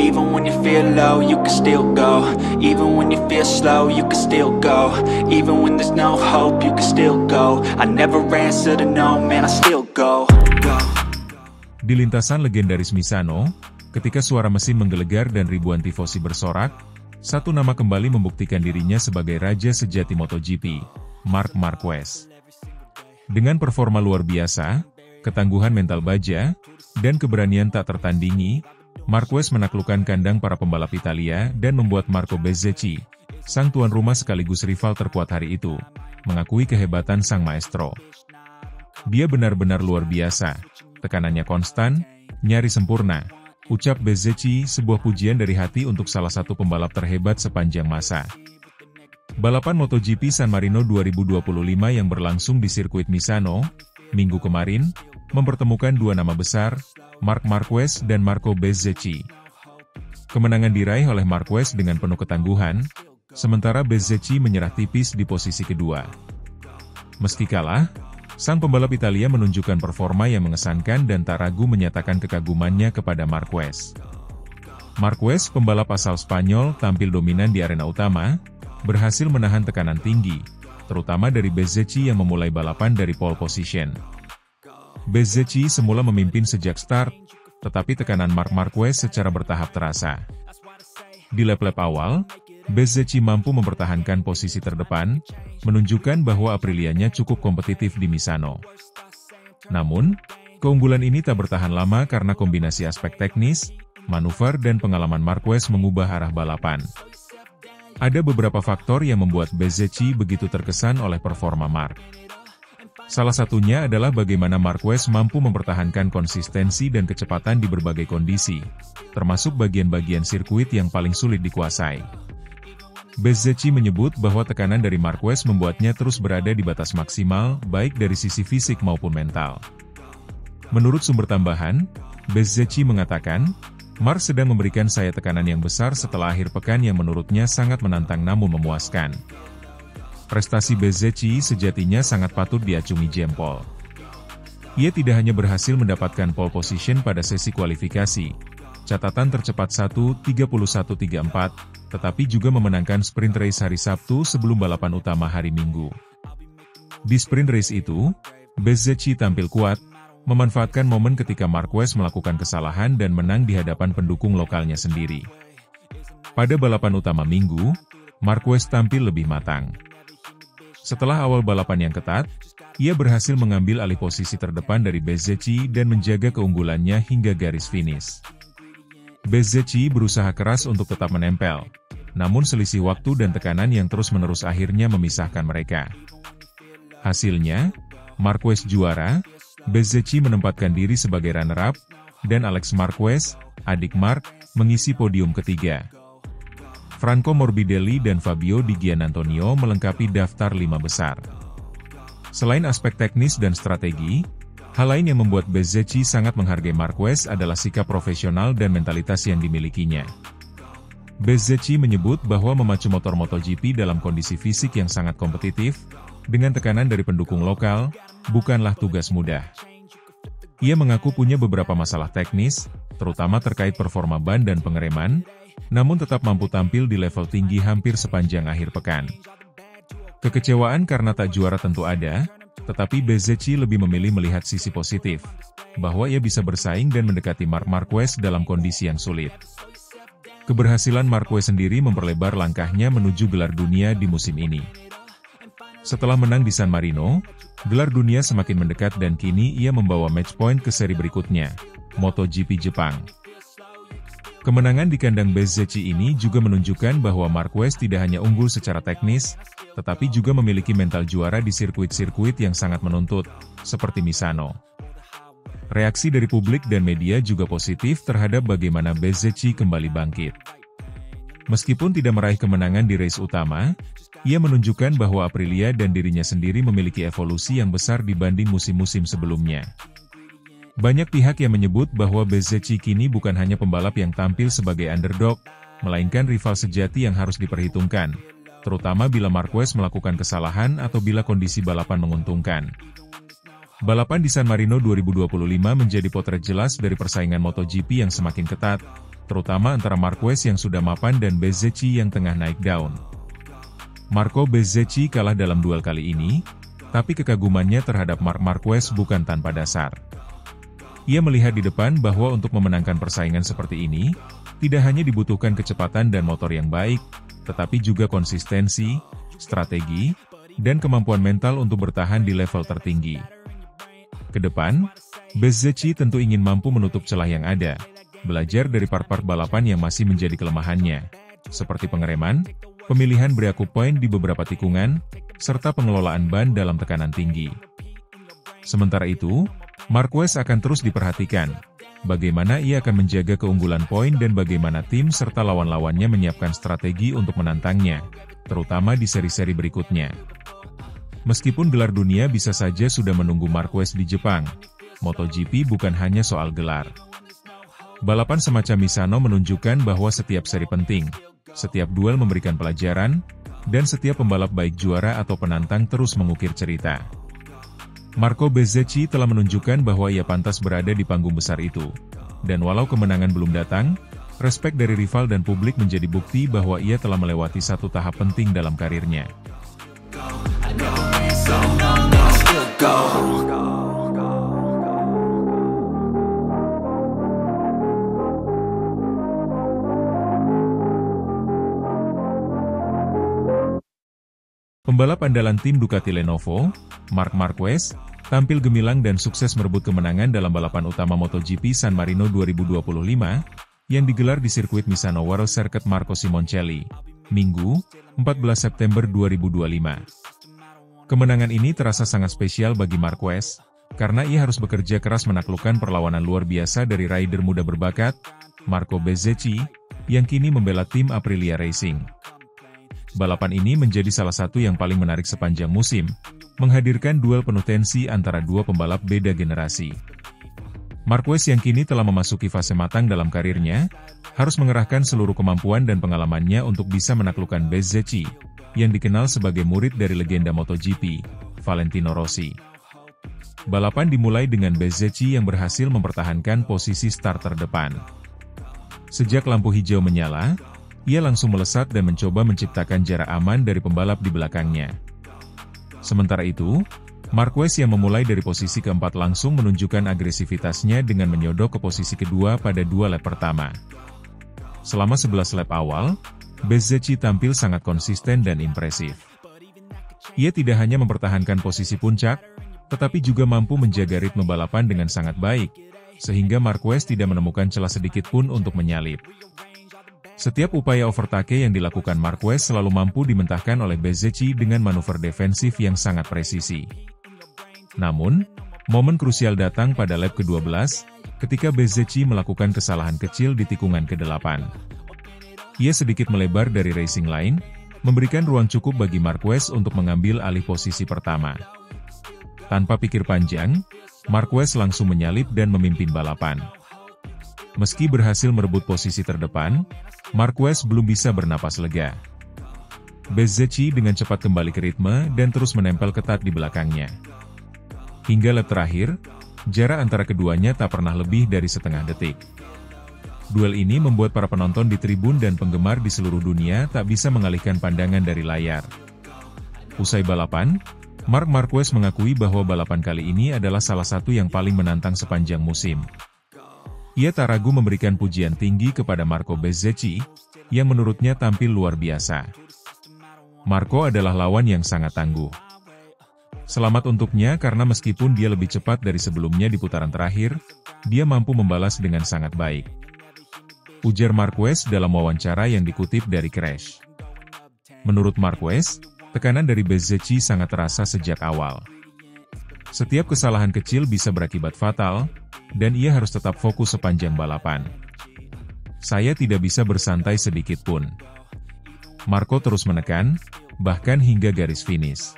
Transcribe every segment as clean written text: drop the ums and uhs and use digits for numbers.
Even when you feel low, you can still go. Even when you feel slow, you can still go. Even when there's no hope, you can still go. I never answer to no, man, I still go. Di lintasan legendaris Misano, ketika suara mesin menggelegar dan ribuan tifosi bersorak, satu nama kembali membuktikan dirinya sebagai raja sejati MotoGP, Marc Marquez. Dengan performa luar biasa, ketangguhan mental baja, dan keberanian tak tertandingi, Marquez menaklukkan kandang para pembalap Italia dan membuat Marco Bezzecchi, sang tuan rumah sekaligus rival terkuat hari itu, mengakui kehebatan sang maestro. Dia benar-benar luar biasa, tekanannya konstan, nyaris sempurna, ucap Bezzecchi, sebuah pujian dari hati untuk salah satu pembalap terhebat sepanjang masa. Balapan MotoGP San Marino 2025 yang berlangsung di sirkuit Misano, minggu kemarin, mempertemukan dua nama besar, Marc Marquez dan Marco Bezzecchi. Kemenangan diraih oleh Marquez dengan penuh ketangguhan, sementara Bezzecchi menyerah tipis di posisi kedua. Meski kalah, sang pembalap Italia menunjukkan performa yang mengesankan dan tak ragu menyatakan kekagumannya kepada Marquez. Marquez, pembalap asal Spanyol, tampil dominan di arena utama, berhasil menahan tekanan tinggi, terutama dari Bezzecchi yang memulai balapan dari pole position. Bezzecchi semula memimpin sejak start, tetapi tekanan Marc Marquez secara bertahap terasa. Di lap-lap awal, Bezzecchi mampu mempertahankan posisi terdepan, menunjukkan bahwa Aprilianya cukup kompetitif di Misano. Namun, keunggulan ini tak bertahan lama karena kombinasi aspek teknis, manuver dan pengalaman Marquez mengubah arah balapan. Ada beberapa faktor yang membuat Bezzecchi begitu terkesan oleh performa Marc. Salah satunya adalah bagaimana Marquez mampu mempertahankan konsistensi dan kecepatan di berbagai kondisi, termasuk bagian-bagian sirkuit yang paling sulit dikuasai. Bezzecchi menyebut bahwa tekanan dari Marquez membuatnya terus berada di batas maksimal, baik dari sisi fisik maupun mental. Menurut sumber tambahan, Bezzecchi mengatakan, Marc sedang memberikan saya tekanan yang besar setelah akhir pekan yang menurutnya sangat menantang namun memuaskan. Prestasi Bezzecchi sejatinya sangat patut diacungi jempol. Ia tidak hanya berhasil mendapatkan pole position pada sesi kualifikasi, catatan tercepat 1:31.34, tetapi juga memenangkan sprint race hari Sabtu sebelum balapan utama hari Minggu. Di sprint race itu, Bezzecchi tampil kuat, memanfaatkan momen ketika Marquez melakukan kesalahan dan menang di hadapan pendukung lokalnya sendiri. Pada balapan utama Minggu, Marquez tampil lebih matang. Setelah awal balapan yang ketat, ia berhasil mengambil alih posisi terdepan dari Bezzecchi dan menjaga keunggulannya hingga garis finish. Bezzecchi berusaha keras untuk tetap menempel, namun selisih waktu dan tekanan yang terus-menerus akhirnya memisahkan mereka. Hasilnya, Marquez juara, Bezzecchi menempatkan diri sebagai runner-up, dan Alex Marquez, adik Marc, mengisi podium ketiga. Franco Morbidelli dan Fabio Di Giannantonio melengkapi daftar 5 besar. Selain aspek teknis dan strategi, hal lain yang membuat Bezzecchi sangat menghargai Marquez adalah sikap profesional dan mentalitas yang dimilikinya. Bezzecchi menyebut bahwa memacu motor MotoGP dalam kondisi fisik yang sangat kompetitif, dengan tekanan dari pendukung lokal, bukanlah tugas mudah. Ia mengaku punya beberapa masalah teknis, terutama terkait performa ban dan pengereman, namun tetap mampu tampil di level tinggi hampir sepanjang akhir pekan. Kekecewaan karena tak juara tentu ada, tetapi Bezzecchi lebih memilih melihat sisi positif, bahwa ia bisa bersaing dan mendekati Marc Marquez dalam kondisi yang sulit. Keberhasilan Marquez sendiri memperlebar langkahnya menuju gelar dunia di musim ini. Setelah menang di San Marino, gelar dunia semakin mendekat dan kini ia membawa match point ke seri berikutnya, MotoGP Jepang. Kemenangan di kandang Bezzecchi ini juga menunjukkan bahwa Marquez tidak hanya unggul secara teknis, tetapi juga memiliki mental juara di sirkuit-sirkuit yang sangat menuntut, seperti Misano. Reaksi dari publik dan media juga positif terhadap bagaimana Bezzecchi kembali bangkit. Meskipun tidak meraih kemenangan di race utama, ia menunjukkan bahwa Aprilia dan dirinya sendiri memiliki evolusi yang besar dibanding musim-musim sebelumnya. Banyak pihak yang menyebut bahwa Bezzecchi kini bukan hanya pembalap yang tampil sebagai underdog, melainkan rival sejati yang harus diperhitungkan, terutama bila Marquez melakukan kesalahan atau bila kondisi balapan menguntungkan. Balapan di San Marino 2025 menjadi potret jelas dari persaingan MotoGP yang semakin ketat, terutama antara Marquez yang sudah mapan dan Bezzecchi yang tengah naik daun. Marco Bezzecchi kalah dalam duel kali ini, tapi kekagumannya terhadap Marc Marquez bukan tanpa dasar. Ia melihat di depan bahwa untuk memenangkan persaingan seperti ini, tidak hanya dibutuhkan kecepatan dan motor yang baik, tetapi juga konsistensi, strategi, dan kemampuan mental untuk bertahan di level tertinggi. Kedepan, Bezzecchi tentu ingin mampu menutup celah yang ada, belajar dari part-part balapan yang masih menjadi kelemahannya, seperti pengereman, pemilihan breaku point di beberapa tikungan, serta pengelolaan ban dalam tekanan tinggi. Sementara itu, Marquez akan terus diperhatikan, bagaimana ia akan menjaga keunggulan poin dan bagaimana tim serta lawan-lawannya menyiapkan strategi untuk menantangnya, terutama di seri-seri berikutnya. Meskipun gelar dunia bisa saja sudah menunggu Marquez di Jepang, MotoGP bukan hanya soal gelar. Balapan semacam Misano menunjukkan bahwa setiap seri penting, setiap duel memberikan pelajaran, dan setiap pembalap baik juara atau penantang terus mengukir cerita. Marco Bezzecchi telah menunjukkan bahwa ia pantas berada di panggung besar itu. Dan walau kemenangan belum datang, respek dari rival dan publik menjadi bukti bahwa ia telah melewati satu tahap penting dalam karirnya. Pembalap andalan tim Ducati Lenovo, Marc Marquez, tampil gemilang dan sukses merebut kemenangan dalam balapan utama MotoGP San Marino 2025, yang digelar di sirkuit Misano World Circuit Marco Simoncelli, Minggu, 14 September 2025. Kemenangan ini terasa sangat spesial bagi Marquez, karena ia harus bekerja keras menaklukkan perlawanan luar biasa dari rider muda berbakat, Marco Bezzecchi, yang kini membela tim Aprilia Racing. Balapan ini menjadi salah satu yang paling menarik sepanjang musim, menghadirkan duel penuh tensi antara dua pembalap beda generasi. Marquez yang kini telah memasuki fase matang dalam karirnya, harus mengerahkan seluruh kemampuan dan pengalamannya untuk bisa menaklukkan Bezzecchi, yang dikenal sebagai murid dari legenda MotoGP, Valentino Rossi. Balapan dimulai dengan Bezzecchi yang berhasil mempertahankan posisi start terdepan. Sejak lampu hijau menyala, ia langsung melesat dan mencoba menciptakan jarak aman dari pembalap di belakangnya. Sementara itu, Marquez yang memulai dari posisi keempat langsung menunjukkan agresivitasnya dengan menyodok ke posisi kedua pada 2 lap pertama. Selama 11 lap awal, Bezzecchi tampil sangat konsisten dan impresif. Ia tidak hanya mempertahankan posisi puncak, tetapi juga mampu menjaga ritme balapan dengan sangat baik, sehingga Marquez tidak menemukan celah sedikit pun untuk menyalip. Setiap upaya overtake yang dilakukan Marquez selalu mampu dimentahkan oleh Bezzecchi dengan manuver defensif yang sangat presisi. Namun, momen krusial datang pada lap ke-12, ketika Bezzecchi melakukan kesalahan kecil di tikungan ke-8. Ia sedikit melebar dari racing line, memberikan ruang cukup bagi Marquez untuk mengambil alih posisi pertama. Tanpa pikir panjang, Marquez langsung menyalip dan memimpin balapan. Meski berhasil merebut posisi terdepan, Marquez belum bisa bernapas lega. Bezzecchi dengan cepat kembali ke ritme dan terus menempel ketat di belakangnya. Hingga lap terakhir, jarak antara keduanya tak pernah lebih dari setengah detik. Duel ini membuat para penonton di tribun dan penggemar di seluruh dunia tak bisa mengalihkan pandangan dari layar. Usai balapan, Marc Marquez mengakui bahwa balapan kali ini adalah salah satu yang paling menantang sepanjang musim. Ia tak ragu memberikan pujian tinggi kepada Marco Bezzecchi, yang menurutnya tampil luar biasa. Marco adalah lawan yang sangat tangguh. Selamat untuknya karena meskipun dia lebih cepat dari sebelumnya di putaran terakhir, dia mampu membalas dengan sangat baik. Ujar Marquez dalam wawancara yang dikutip dari Crash. Menurut Marquez, tekanan dari Bezzecchi sangat terasa sejak awal. Setiap kesalahan kecil bisa berakibat fatal, dan ia harus tetap fokus sepanjang balapan. Saya tidak bisa bersantai sedikit pun. Marco terus menekan, bahkan hingga garis finish.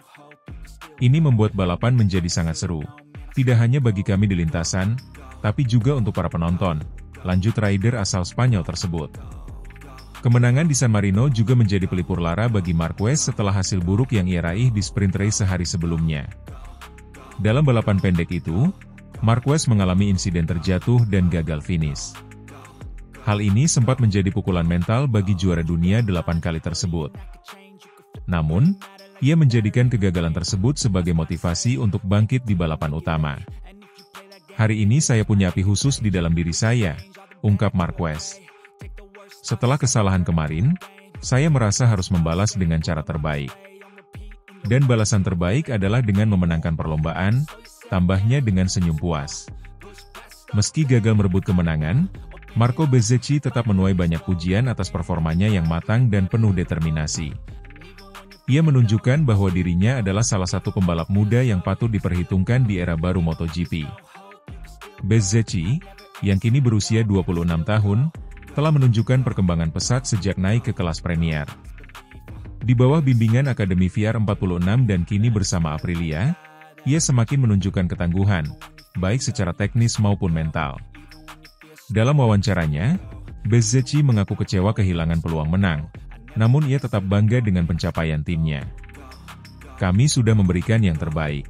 Ini membuat balapan menjadi sangat seru, tidak hanya bagi kami di lintasan, tapi juga untuk para penonton, lanjut rider asal Spanyol tersebut. Kemenangan di San Marino juga menjadi pelipur lara bagi Marquez setelah hasil buruk yang ia raih di sprint race sehari sebelumnya. Dalam balapan pendek itu, Marquez mengalami insiden terjatuh dan gagal finish. Hal ini sempat menjadi pukulan mental bagi juara dunia 8 kali tersebut. Namun, ia menjadikan kegagalan tersebut sebagai motivasi untuk bangkit di balapan utama. "Hari ini saya punya api khusus di dalam diri saya," ungkap Marquez. "Setelah kesalahan kemarin, saya merasa harus membalas dengan cara terbaik. Dan balasan terbaik adalah dengan memenangkan perlombaan," tambahnya dengan senyum puas. Meski gagal merebut kemenangan, Marco Bezzecchi tetap menuai banyak pujian atas performanya yang matang dan penuh determinasi. Ia menunjukkan bahwa dirinya adalah salah satu pembalap muda yang patut diperhitungkan di era baru MotoGP. Bezzecchi, yang kini berusia 26 tahun, telah menunjukkan perkembangan pesat sejak naik ke kelas Premier. Di bawah bimbingan Akademi VR46 dan kini bersama Aprilia, ia semakin menunjukkan ketangguhan, baik secara teknis maupun mental. Dalam wawancaranya, Bezzecchi mengaku kecewa kehilangan peluang menang, namun ia tetap bangga dengan pencapaian timnya. "Kami sudah memberikan yang terbaik.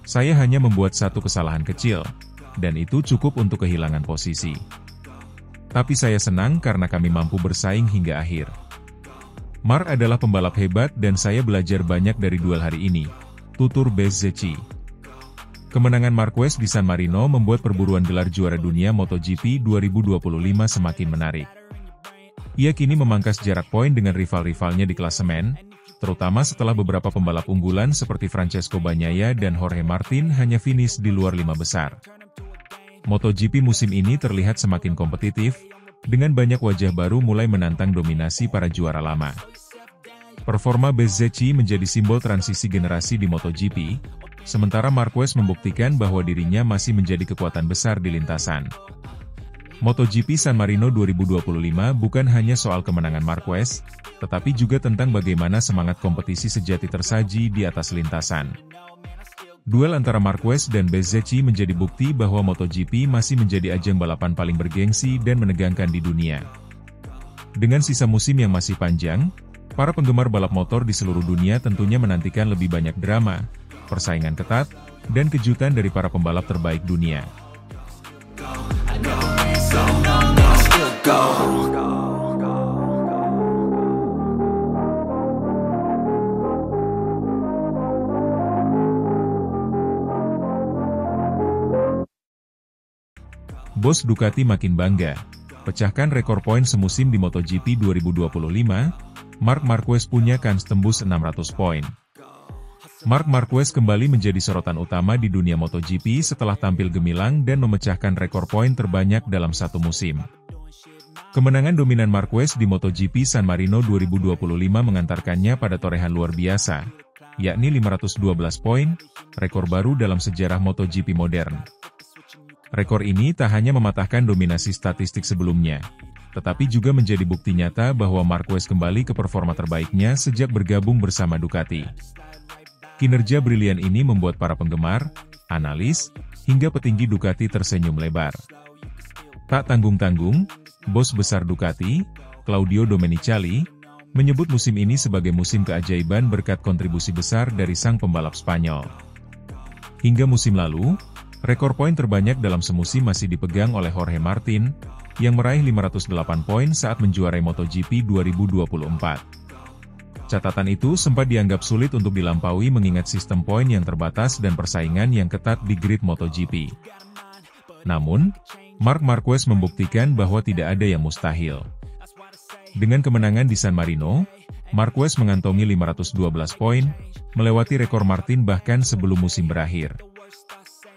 Saya hanya membuat satu kesalahan kecil, dan itu cukup untuk kehilangan posisi. Tapi saya senang karena kami mampu bersaing hingga akhir. Marc adalah pembalap hebat dan saya belajar banyak dari duel hari ini," tutur Bezzecchi. Kemenangan Marquez di San Marino membuat perburuan gelar juara dunia MotoGP 2025 semakin menarik. Ia kini memangkas jarak poin dengan rival-rivalnya di klasemen, terutama setelah beberapa pembalap unggulan seperti Francesco Bagnaia dan Jorge Martin hanya finish di luar 5 besar. MotoGP musim ini terlihat semakin kompetitif, dengan banyak wajah baru mulai menantang dominasi para juara lama. Performa Bezzecchi menjadi simbol transisi generasi di MotoGP, sementara Marquez membuktikan bahwa dirinya masih menjadi kekuatan besar di lintasan. MotoGP San Marino 2025 bukan hanya soal kemenangan Marquez, tetapi juga tentang bagaimana semangat kompetisi sejati tersaji di atas lintasan. Duel antara Marquez dan Bezzecchi menjadi bukti bahwa MotoGP masih menjadi ajang balapan paling bergengsi dan menegangkan di dunia. Dengan sisa musim yang masih panjang, para penggemar balap motor di seluruh dunia tentunya menantikan lebih banyak drama, persaingan ketat, dan kejutan dari para pembalap terbaik dunia. Bos Ducati makin bangga, pecahkan rekor poin semusim di MotoGP 2025, Marc Marquez punya kans tembus 600 poin. Marc Marquez kembali menjadi sorotan utama di dunia MotoGP setelah tampil gemilang dan memecahkan rekor poin terbanyak dalam satu musim. Kemenangan dominan Marquez di MotoGP San Marino 2025 mengantarkannya pada torehan luar biasa, yakni 512 poin, rekor baru dalam sejarah MotoGP modern. Rekor ini tak hanya mematahkan dominasi statistik sebelumnya, tetapi juga menjadi bukti nyata bahwa Marquez kembali ke performa terbaiknya sejak bergabung bersama Ducati. Kinerja brilian ini membuat para penggemar, analis, hingga petinggi Ducati tersenyum lebar. Tak tanggung-tanggung, bos besar Ducati, Claudio Domenicali, menyebut musim ini sebagai musim keajaiban berkat kontribusi besar dari sang pembalap Spanyol. Hingga musim lalu, rekor poin terbanyak dalam semusim masih dipegang oleh Jorge Martin, yang meraih 508 poin saat menjuarai MotoGP 2024. Catatan itu sempat dianggap sulit untuk dilampaui mengingat sistem poin yang terbatas dan persaingan yang ketat di grid MotoGP. Namun, Marc Marquez membuktikan bahwa tidak ada yang mustahil. Dengan kemenangan di San Marino, Marquez mengantongi 512 poin, melewati rekor Martin bahkan sebelum musim berakhir.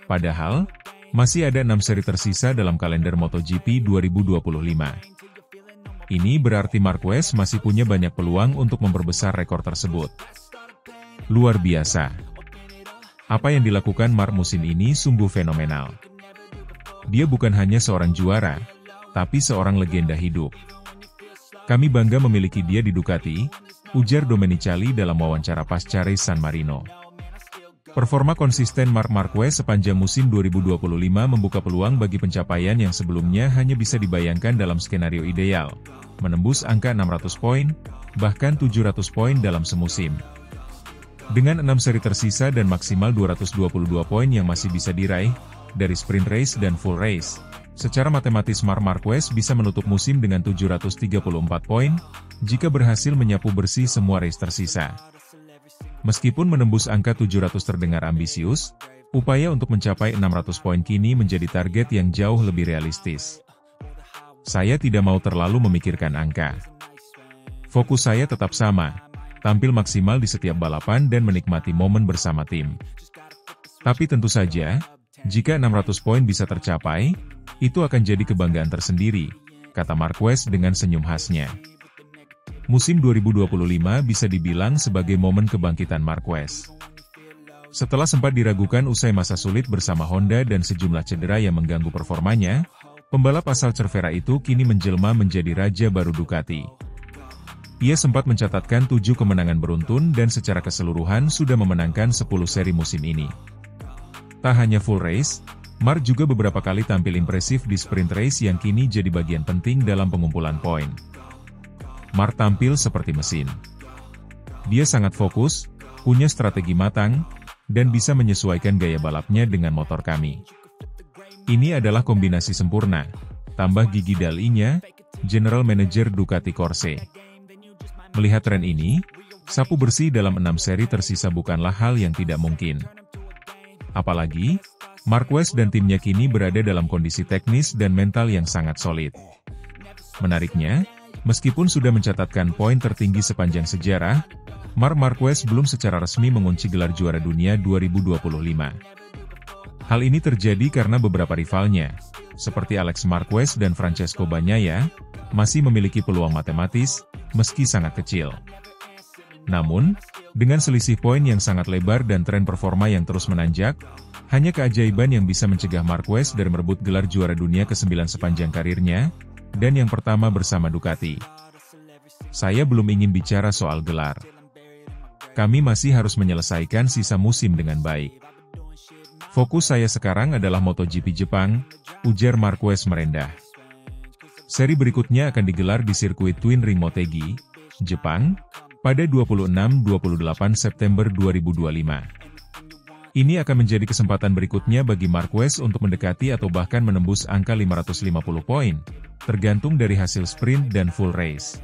Padahal, masih ada 6 seri tersisa dalam kalender MotoGP 2025. Ini berarti Marquez masih punya banyak peluang untuk memperbesar rekor tersebut. Luar biasa. Apa yang dilakukan Marc musim ini sungguh fenomenal. Dia bukan hanya seorang juara, tapi seorang legenda hidup. Kami bangga memiliki dia di Ducati, ujar Domenicali dalam wawancara pasca race San Marino. Performa konsisten Marc Marquez sepanjang musim 2025 membuka peluang bagi pencapaian yang sebelumnya hanya bisa dibayangkan dalam skenario ideal, menembus angka 600 poin, bahkan 700 poin dalam semusim. Dengan 6 seri tersisa dan maksimal 222 poin yang masih bisa diraih, dari sprint race dan full race, Secara matematis Marc Marquez bisa menutup musim dengan 734 poin, jika berhasil menyapu bersih semua race tersisa. Meskipun menembus angka 700 terdengar ambisius, upaya untuk mencapai 600 poin kini menjadi target yang jauh lebih realistis. Saya tidak mau terlalu memikirkan angka. Fokus saya tetap sama, tampil maksimal di setiap balapan dan menikmati momen bersama tim. Tapi tentu saja, jika 600 poin bisa tercapai, itu akan jadi kebanggaan tersendiri, kata Marquez dengan senyum khasnya. Musim 2025 bisa dibilang sebagai momen kebangkitan Marquez. Setelah sempat diragukan usai masa sulit bersama Honda dan sejumlah cedera yang mengganggu performanya, pembalap asal Cervera itu kini menjelma menjadi raja baru Ducati. Ia sempat mencatatkan 7 kemenangan beruntun dan secara keseluruhan sudah memenangkan 10 seri musim ini. Tak hanya full race, Marc juga beberapa kali tampil impresif di sprint race yang kini jadi bagian penting dalam pengumpulan poin. Marc tampil seperti mesin. Dia sangat fokus, punya strategi matang, dan bisa menyesuaikan gaya balapnya dengan motor kami. Ini adalah kombinasi sempurna, tambah Gigi Dall'Igna, General Manager Ducati Corse. Melihat tren ini, sapu bersih dalam 6 seri tersisa bukanlah hal yang tidak mungkin. Apalagi, Marquez dan timnya kini berada dalam kondisi teknis dan mental yang sangat solid. Menariknya, meskipun sudah mencatatkan poin tertinggi sepanjang sejarah, Marc Marquez belum secara resmi mengunci gelar juara dunia 2025. Hal ini terjadi karena beberapa rivalnya, seperti Alex Marquez dan Francesco Bagnaia, masih memiliki peluang matematis, meski sangat kecil. Namun, dengan selisih poin yang sangat lebar dan tren performa yang terus menanjak, hanya keajaiban yang bisa mencegah Marquez dari merebut gelar juara dunia ke-9 sepanjang karirnya, dan yang pertama bersama Ducati. Saya belum ingin bicara soal gelar. Kami masih harus menyelesaikan sisa musim dengan baik. Fokus saya sekarang adalah MotoGP Jepang, ujar Marquez merendah. Seri berikutnya akan digelar di sirkuit Twin Ring Motegi, Jepang, pada 26-28 September 2025. Ini akan menjadi kesempatan berikutnya bagi Marquez untuk mendekati atau bahkan menembus angka 550 poin, tergantung dari hasil sprint dan full race.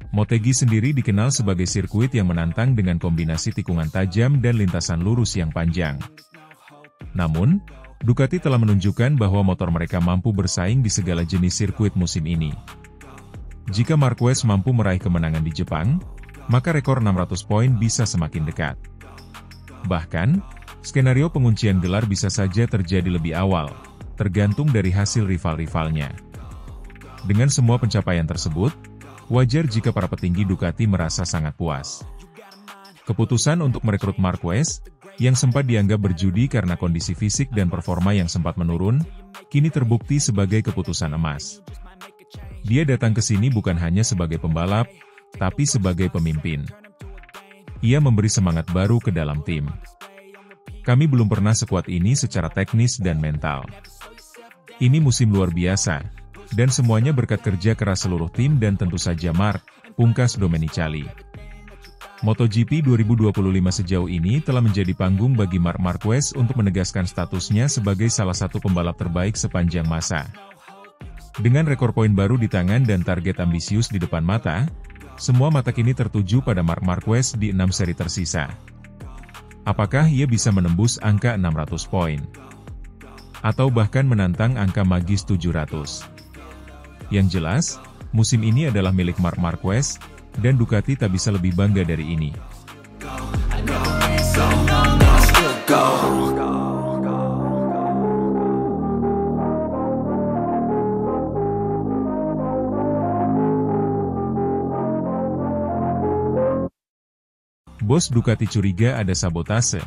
Motegi sendiri dikenal sebagai sirkuit yang menantang dengan kombinasi tikungan tajam dan lintasan lurus yang panjang. Namun, Ducati telah menunjukkan bahwa motor mereka mampu bersaing di segala jenis sirkuit musim ini. Jika Marquez mampu meraih kemenangan di Jepang, maka rekor 600 poin bisa semakin dekat. Bahkan, skenario penguncian gelar bisa saja terjadi lebih awal, tergantung dari hasil rival-rivalnya. Dengan semua pencapaian tersebut, wajar jika para petinggi Ducati merasa sangat puas. Keputusan untuk merekrut Marquez, yang sempat dianggap berjudi karena kondisi fisik dan performa yang sempat menurun, kini terbukti sebagai keputusan emas. Dia datang ke sini bukan hanya sebagai pembalap, tapi sebagai pemimpin. Ia memberi semangat baru ke dalam tim. Kami belum pernah sekuat ini secara teknis dan mental. Ini musim luar biasa, dan semuanya berkat kerja keras seluruh tim dan tentu saja Marc, pungkas Domenicali. MotoGP 2025 sejauh ini telah menjadi panggung bagi Marc Marquez untuk menegaskan statusnya sebagai salah satu pembalap terbaik sepanjang masa. Dengan rekor poin baru di tangan dan target ambisius di depan mata, semua mata kini tertuju pada Marc Marquez di 6 seri tersisa. Apakah ia bisa menembus angka 600 poin? Atau bahkan menantang angka magis 700? Yang jelas, musim ini adalah milik Marc Marquez, dan Ducati tak bisa lebih bangga dari ini. Bos Ducati curiga ada sabotase.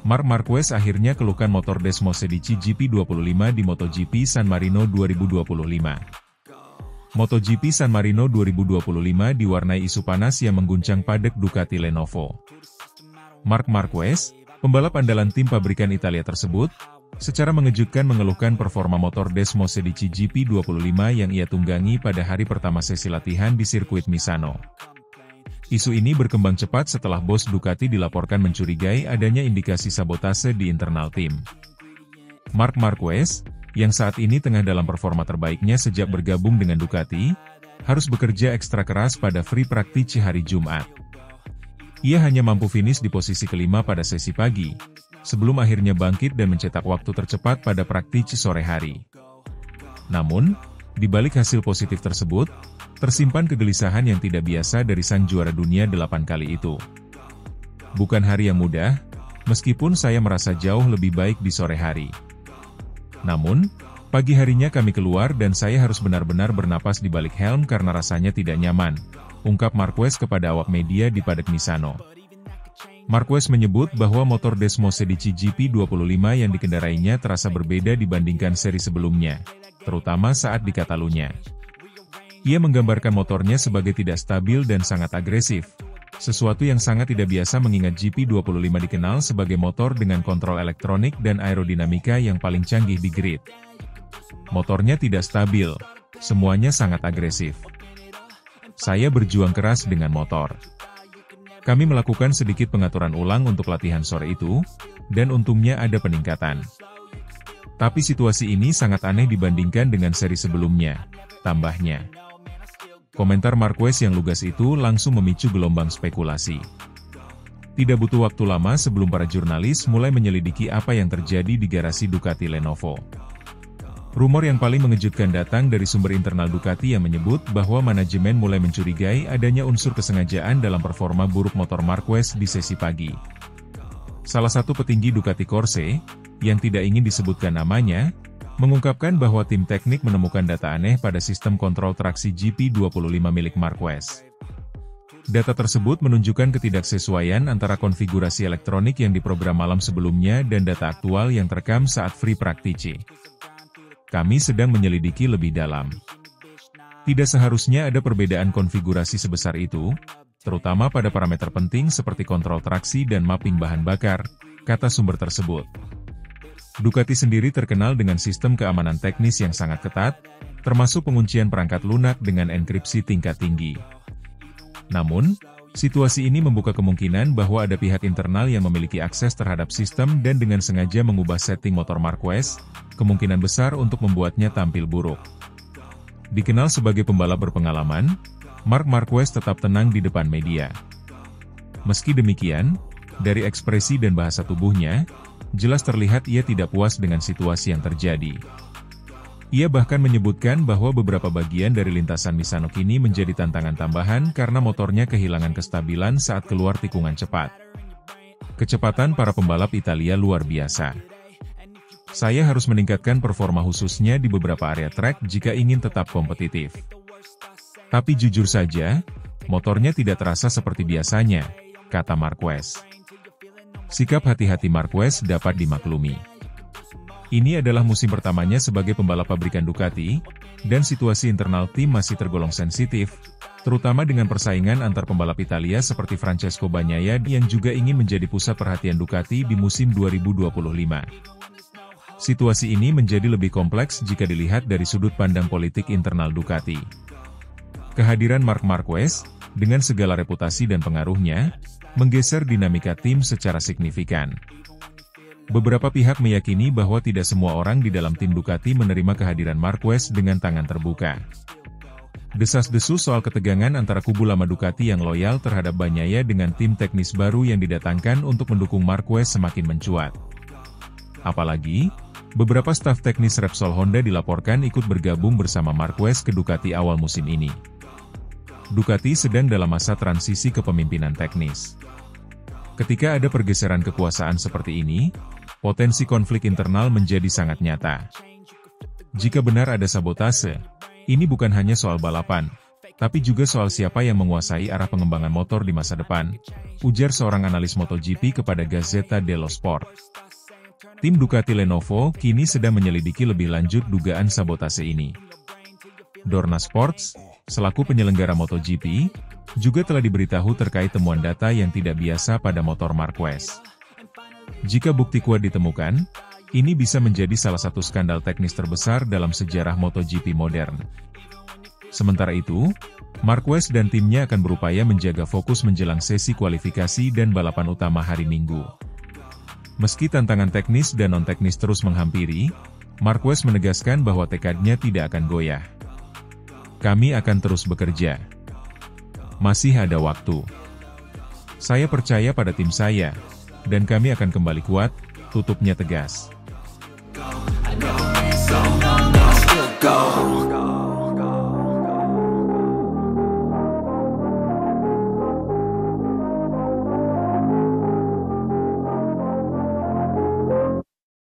Marc Marquez akhirnya keluhkan motor Desmosedici GP25 di MotoGP San Marino 2025. MotoGP San Marino 2025 diwarnai isu panas yang mengguncang padek Ducati Lenovo. Marc Marquez, pembalap andalan tim pabrikan Italia tersebut, secara mengejutkan mengeluhkan performa motor Desmosedici GP25 yang ia tunggangi pada hari pertama sesi latihan di sirkuit Misano. Isu ini berkembang cepat setelah bos Ducati dilaporkan mencurigai adanya indikasi sabotase di internal tim. Marc Marquez, yang saat ini tengah dalam performa terbaiknya sejak bergabung dengan Ducati, harus bekerja ekstra keras pada Free Practice hari Jumat. Ia hanya mampu finish di posisi kelima pada sesi pagi, sebelum akhirnya bangkit dan mencetak waktu tercepat pada Practice sore hari. Namun, di balik hasil positif tersebut, tersimpan kegelisahan yang tidak biasa dari sang juara dunia 8 kali itu. Bukan hari yang mudah, meskipun saya merasa jauh lebih baik di sore hari. Namun, pagi harinya kami keluar dan saya harus benar-benar bernapas di balik helm karena rasanya tidak nyaman, ungkap Marquez kepada awak media di paddock Misano. Marquez menyebut bahwa motor Desmosedici GP25 yang dikendarainya terasa berbeda dibandingkan seri sebelumnya, terutama saat di Catalunya. Ia menggambarkan motornya sebagai tidak stabil dan sangat agresif, sesuatu yang sangat tidak biasa mengingat GP25 dikenal sebagai motor dengan kontrol elektronik dan aerodinamika yang paling canggih di grid. Motornya tidak stabil, semuanya sangat agresif. Saya berjuang keras dengan motor. Kami melakukan sedikit pengaturan ulang untuk latihan sore itu, dan untungnya ada peningkatan. Tapi situasi ini sangat aneh dibandingkan dengan seri sebelumnya, tambahnya. Komentar Marquez yang lugas itu langsung memicu gelombang spekulasi. Tidak butuh waktu lama sebelum para jurnalis mulai menyelidiki apa yang terjadi di garasi Ducati Lenovo. Rumor yang paling mengejutkan datang dari sumber internal Ducati yang menyebut bahwa manajemen mulai mencurigai adanya unsur kesengajaan dalam performa buruk motor Marquez di sesi pagi. Salah satu petinggi Ducati Corse, yang tidak ingin disebutkan namanya, mengungkapkan bahwa tim teknik menemukan data aneh pada sistem kontrol traksi GP25 milik Marquez. Data tersebut menunjukkan ketidaksesuaian antara konfigurasi elektronik yang diprogram malam sebelumnya dan data aktual yang terekam saat Free Practice. Kami sedang menyelidiki lebih dalam. Tidak seharusnya ada perbedaan konfigurasi sebesar itu, terutama pada parameter penting seperti kontrol traksi dan mapping bahan bakar, kata sumber tersebut. Ducati sendiri terkenal dengan sistem keamanan teknis yang sangat ketat, termasuk penguncian perangkat lunak dengan enkripsi tingkat tinggi. Namun, situasi ini membuka kemungkinan bahwa ada pihak internal yang memiliki akses terhadap sistem dan dengan sengaja mengubah setting motor Marquez, kemungkinan besar untuk membuatnya tampil buruk. Dikenal sebagai pembalap berpengalaman, Marc Marquez tetap tenang di depan media. Meski demikian, dari ekspresi dan bahasa tubuhnya, jelas terlihat ia tidak puas dengan situasi yang terjadi. Ia bahkan menyebutkan bahwa beberapa bagian dari lintasan Misano kini menjadi tantangan tambahan karena motornya kehilangan kestabilan saat keluar tikungan cepat. Kecepatan para pembalap Italia luar biasa. Saya harus meningkatkan performa khususnya di beberapa area track jika ingin tetap kompetitif. Tapi jujur saja, motornya tidak terasa seperti biasanya, kata Marquez. Sikap hati-hati Marquez dapat dimaklumi. Ini adalah musim pertamanya sebagai pembalap pabrikan Ducati, dan situasi internal tim masih tergolong sensitif, terutama dengan persaingan antar pembalap Italia seperti Francesco Bagnaia yang juga ingin menjadi pusat perhatian Ducati di musim 2025. Situasi ini menjadi lebih kompleks jika dilihat dari sudut pandang politik internal Ducati. Kehadiran Marc Marquez, dengan segala reputasi dan pengaruhnya, menggeser dinamika tim secara signifikan. Beberapa pihak meyakini bahwa tidak semua orang di dalam tim Ducati menerima kehadiran Marquez dengan tangan terbuka. Desas-desus soal ketegangan antara kubu lama Ducati yang loyal terhadap Bagnaia dengan tim teknis baru yang didatangkan untuk mendukung Marquez semakin mencuat. Apalagi, beberapa staf teknis Repsol Honda dilaporkan ikut bergabung bersama Marquez ke Ducati awal musim ini. Ducati sedang dalam masa transisi kepemimpinan teknis. Ketika ada pergeseran kekuasaan seperti ini, potensi konflik internal menjadi sangat nyata. Jika benar ada sabotase, ini bukan hanya soal balapan, tapi juga soal siapa yang menguasai arah pengembangan motor di masa depan, ujar seorang analis MotoGP kepada Gazzetta dello Sport. Tim Ducati Lenovo kini sedang menyelidiki lebih lanjut dugaan sabotase ini. Dorna Sports, selaku penyelenggara MotoGP, juga telah diberitahu terkait temuan data yang tidak biasa pada motor Marquez. Jika bukti kuat ditemukan, ini bisa menjadi salah satu skandal teknis terbesar dalam sejarah MotoGP modern. Sementara itu, Marquez dan timnya akan berupaya menjaga fokus menjelang sesi kualifikasi dan balapan utama hari Minggu. Meski tantangan teknis dan non-teknis terus menghampiri, Marquez menegaskan bahwa tekadnya tidak akan goyah. Kami akan terus bekerja. Masih ada waktu. Saya percaya pada tim saya, dan kami akan kembali kuat, tutupnya tegas.